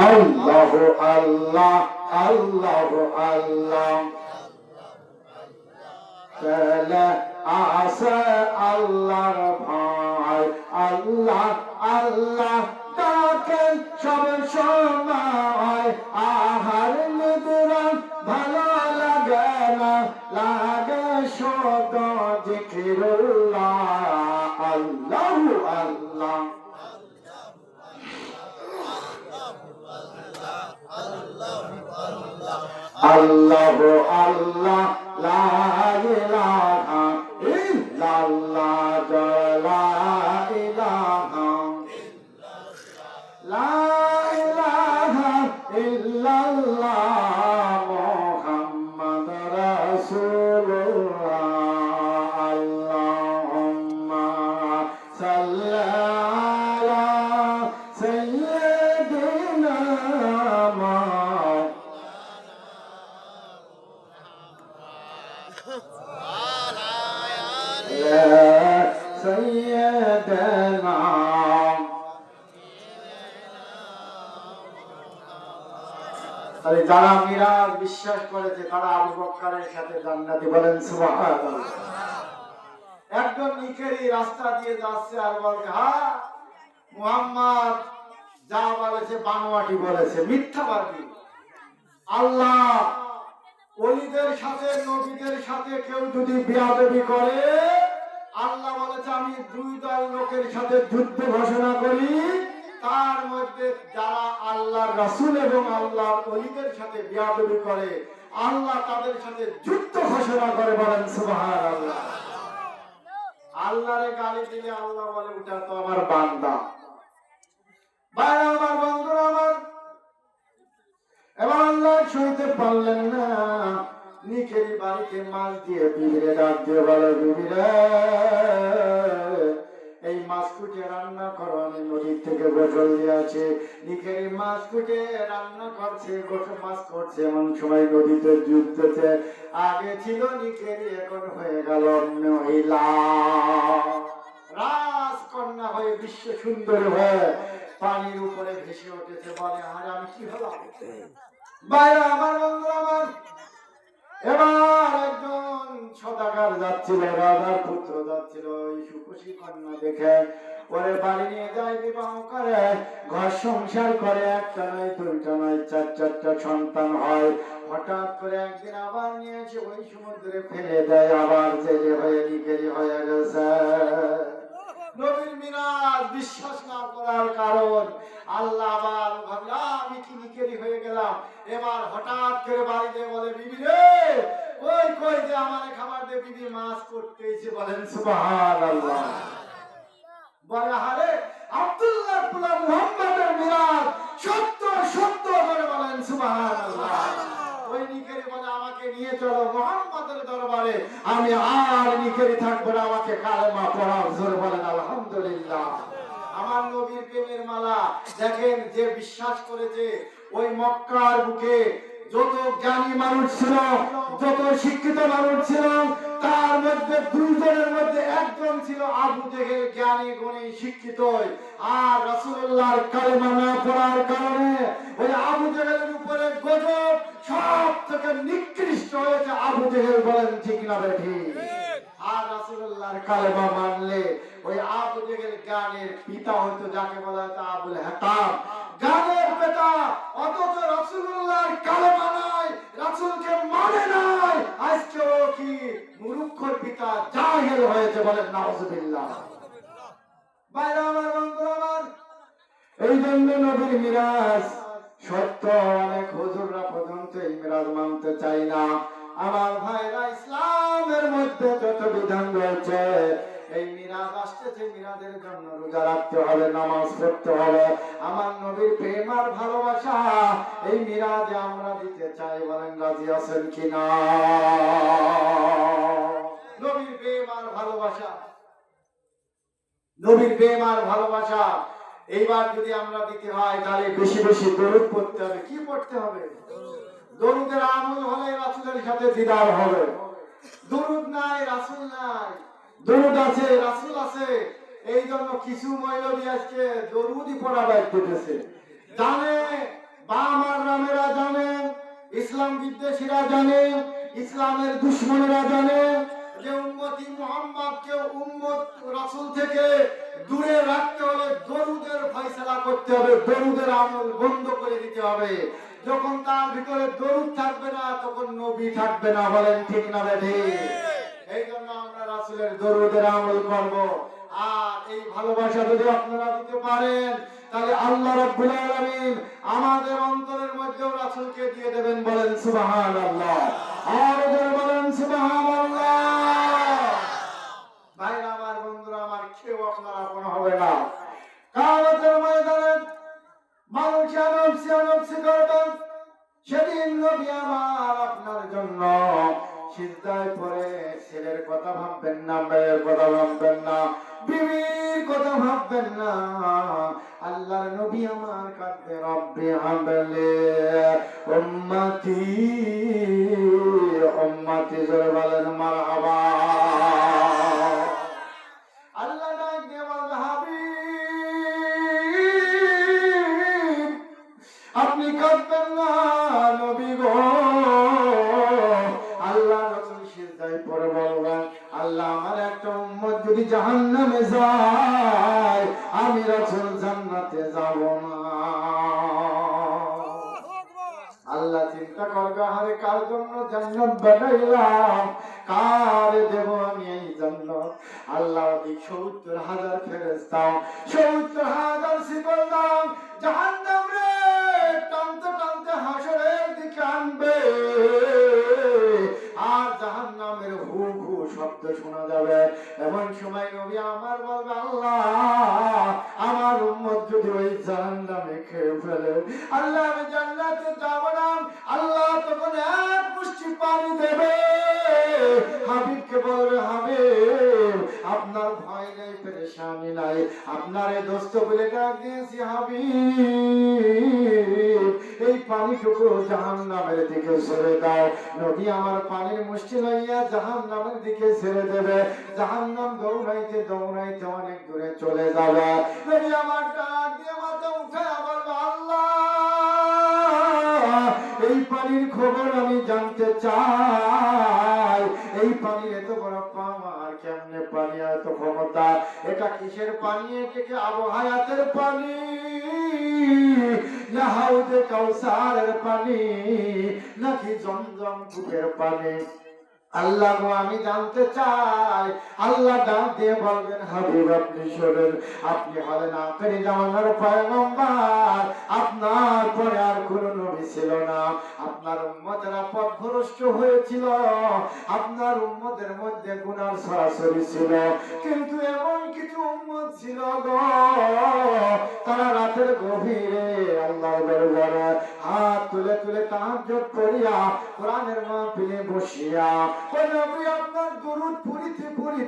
আল্লাহু আল্লাহ আল্লাহু আল্লাহ তাআলা আসা আল্লাহর ভয় আল্লাহ আল্লাহ ডাকেন সব সময় আহার নিদ্রা ভালো লাগে না লাগে শুধু জিকিরুল্লাহ আল্লাহু আল্লাহ আল্লাহু আল্লাহ লা ইলাহা ইল্লাল্লাহ লা ইলাহা লা ইলাহা ইল্লাল্লাহ মুহাম্মাদুর রাসূলুল্লাহ আল্লাহুম্মা সাল্লি আলা সাইয়্যিদিনা سيدنا যারা মিরাজ বিশ্বাস করেছে তারা আবু বকরের সাথে জান্নাতি বলেন সুবহানাল্লাহ। একজন নিকেরি রাস্তা দিয়ে যাচ্ছে আর বলছে হ্যাঁ মুহাম্মদ যা বলেছে বানোয়াটি বলেছে মিথ্যাবাদী। আল্লাহ ওলিদের সাথে নবীদের সাথে কেউ যদি বেয়াদবি করে আল্লাহ বলেছে আমি দুই দল লোকের সাথে যুদ্ধ ঘোষণা করি, তার মধ্যে যারা আল্লাহর রাসূল এবং আল্লাহর ওলিদের সাথে বেয়াদবি করে আল্লাহ তাদের সাথে যুদ্ধ ঘোষণা করে বলেন সুবহানাল্লাহ। আল্লাহরে গালি দিলে আল্লাহ বলে ওটা তো আমার বান্দা। ভাই আমার বন্ধুরা আমার এবার আল্লাহ সইতে পারলেন না, নিকেরি বাড়িতে মাছ দিয়ে বিবিরে ডাক দিয়ে বলে বিবিরে এই মাছ কুটে রান্না করো, আমি নদীর থেকে গোসল দিয়েছি। নিকেরি মাছ কুটে রান্না করছে, গোসল মাছ করছে, এমন সময় নদীতে যুদ্ধতে আগে ছিল নিকেরি এখন হয়ে গেল মহিলা রাজকন্যা হয়ে বিশ্ব সুন্দরী হয়ে পানির উপরে ভেসে উঠেছে। বলে আর আমি কি হলাম বাইরে আমার বন্ধু আমার। এবার একজন সদাগর যাচ্ছিল, রাজার পুত্র যাচ্ছিল, ওই সুখী কন্যা দেখে ওরে বাড়ি নিয়ে যায়, বিবাহ করে, ঘর সংসার করে, একটা নয় দুইটা নয় চার চারটা সন্তান হয়। হঠাৎ করে একদিন আবার নিয়ে এসে ওই সমুদ্রে ফেলে দেয়, আবার জেলে হয়ে নিকেরি হয়ে গেছে। নবীর মিরাজ বিশ্বাস না করার কারণ আল্লাহ আবার ভাবলা আমি কি নিকেরি হয়ে গেলাম। এবার হঠাৎ করে বাড়িতে বলে বিবি রে ওই কই যে আমারে খাবার দে, বিবি মাছ করতেছে বলেন সুবহানাল্লাহ। বলে আরে আব্দুল্লাহ পুলা মুহাম্মাদের মিরাজ সত্য সত্য করে বলেন সুবহানাল্লাহ। ওই নিকেরি বলে আমাকে নিয়ে চলো মুহাম্মাদের দরবারে, আমি আর নিকেরি থাকবো না, আমাকে কালেমা পড়াও। জোরে বলেন আলহামদুলিল্লাহ। আমার নবীর প্রেমের মালা দেখেন, যে বিশ্বাস করেছে ওই মক্কার বুকে যত জ্ঞানী মানুষ ছিল, যত শিক্ষিত মানুষ ছিল, তার মধ্যে দুইজনের মধ্যে একজন ছিল আবু জেহেল, জ্ঞানী গুণী শিক্ষিত, আর রাসূলুল্লাহর কালেমা না পড়ার কারণে ওই আবু জেহেলের উপরে গজব সব থেকে নিকৃষ্ট হয়েছে আবু জেহেল। বলেন ঠিক না বেঠি? আর রাসূলুল্লাহর কালেমা মানলে ওই আবু জেহেল জ্ঞানের পিতা হতো, যাকে বলা হতো আবুল হাকাম, জ্ঞানের পিতা, অথচ রাসূলুল্লাহর কালেমা নাই, রাসূলকে মানে নাই, আজকে ও কি মূর্খর পিতা, জাহেল হয়েছে। বলেন নাউযুবিল্লাহ। বাইরে আমার বন্ধুরা আমার, এই জন্য নবীর মিরাজ সত্য, অনেক হুজুররা পর্যন্ত এই মিরাজ মানতে চাই না। আমার ভাইরা ইসলামের মধ্যে যত বিধান রয়েছে এই মিরাজ আসতেছে, মিরাজের জন্য রোজা রাখতে হবে, নামাজ পড়তে হবে। আমার নবীর প্রেম আর ভালোবাসা এই মিরাজে আমরা দিতে চাই। বলেন রাজি আছেন কিনা? নবীর প্রেম আর ভালোবাসা, নবীর প্রেম আর ভালোবাসা এইবার যদি আমরা দিতে হয় তাহলে বেশি বেশি দরুদ পড়তে হবে। কি পড়তে হবে? দরুদের আমল হলে রাসূলের সাথে দিদার হবে। দরুদ নাই, রাসূল নাই, দরুদ আছে, রাসূল আছে, এই জন্য কিছু মৌলবী আজকে দরুদি পড়া বাইতেছে, জানে বা আমার নামেরা জানে, ইসলাম বিদ্বেষীরা জানে, ইসলামের দুশ্মনেরা জানে যে উম্মতি মুহাম্মদকে উম্মত রাসূল থেকে দূরে রাখতে হলে দরুদের ফয়সালা করতে হবে, দরুদের আমল বন্ধ করে দিতে হবে। যখন তার ভিতরে দরুদ থাকবে না তখন নবী থাকবে না, বলেন ঠিক না বেঠি? এই জন্য আমরা রাসূলের দরুদের আমল করব। আর এই ভালোবাসা যদি আপনারা দিতে পারেন তাহলে আল্লাহ রাব্বুল আলামিন আমাদের অন্তরের মধ্যেও রাসূলকে দিয়ে দেবেন, বলেন সুবহানাল্লাহ। আর ওদের বলেন সুবহানাল্লাহ। ভাইরা আমার, বন্ধুরা আমার, কেউ আপনার আপন হবে না। কিয়ামতের ময়দানে মানুষ নফসি করবেন, সেদিন নবী আমার আপনার জন্য সিজদায় পড়ে ছেলের কথা ভাববেন না, মেয়ের কথা ভাববেন না, বিবির কথা ভাববেন না। আল্লাহর নবী আমার কাঁদবে, রব্বি হাবলি উম্মতি উম্মতি, জোরে বলেন মারহাবা। আল্লাহ ডাক দিয়ে বলবে, হাবিব আপনি কাঁদবেন না নবী গো। আল্লাহ রাসূল সিজদায় পড়ে বলবেন, আল্লাহ আমার একটা উম্মত যদি জাহান্নামে যায় আমি রাসূল জান্নাতে যাব না। আল্লাহ চিন্তা করবে, আরে কার জন্য জান্নাত বানাইলাম, কার দেব আমি এই জান্নাত? আল্লাহ ওই ৭০,০০০ ফেরেশতা, ৭০,০০০ শিকল দাও জাহান্নাম রে টানতে টানতে হাসরের দিকে আনবে। আর জাহান্নামের হু হু শব্দ শোনা যাবে। এমন সময় নবী আমার বলবে, আল্লাহ আমার উম্মত যদি ওই জাহান্নামে খেয়ে ফেলে, আল্লাহ আমি জান্নাতে যাব না। আল্লাহ তখন এক মুষ্টি পানি দেবে, হাবিবকে বলবে, হাবিব আপনার ভয় নেই, পেরেশানি নাই, আপনার এই দোস্ত বলে ডাক দিয়েছি, হাবিব এই পানিটুকু জাহান্নামের দিকে ছেড়ে দাও। নবী আমার পানির মুষ্টি লইয়া জাহান্নামের দিকে ছেড়ে দেবে। জাহান্নাম দৌড়াইতে দৌড়াইতে অনেক দূরে চলে যাবে। নবী আমার ডাক দিয়ে মাথা উঠে আবার, আল্লাহ এই পানির খবর আমি জানতে চাই। এই পানি এত বড় পাওয়ার কেমনে পানি, এত ক্ষমতা, এটা কিসের পানি? এটা কি আবহাওয়াতের পানি না হাউজে কাউসারের পানি নাকি জমজম কূপের পানি? আল্লাহ গো আমি জানতে চাই। আল্লাহ ডাক দিয়ে বলবেন, হাবিব আপনি শোনেন, আপনি হলেন আখেরি জামানার পয়গম্বর, আপনার পরে আর কোনো নবী ছিল না। আপনার উম্মতেরা পথভ্রষ্ট হয়েছিল, আপনার উম্মতের মধ্যে গুনার সরাসরি ছিল, কিন্তু এমন কিছু উম্মত ছিল গো তারা রাতের গভীরে আল্লাহর দরবারে হাত তুলে তুলে তাহাজ্জুদ করিয়া কোরআনের মাহফিলে বসিয়া ওই নবী আপনার দরুদ পড়িতে পড়িতে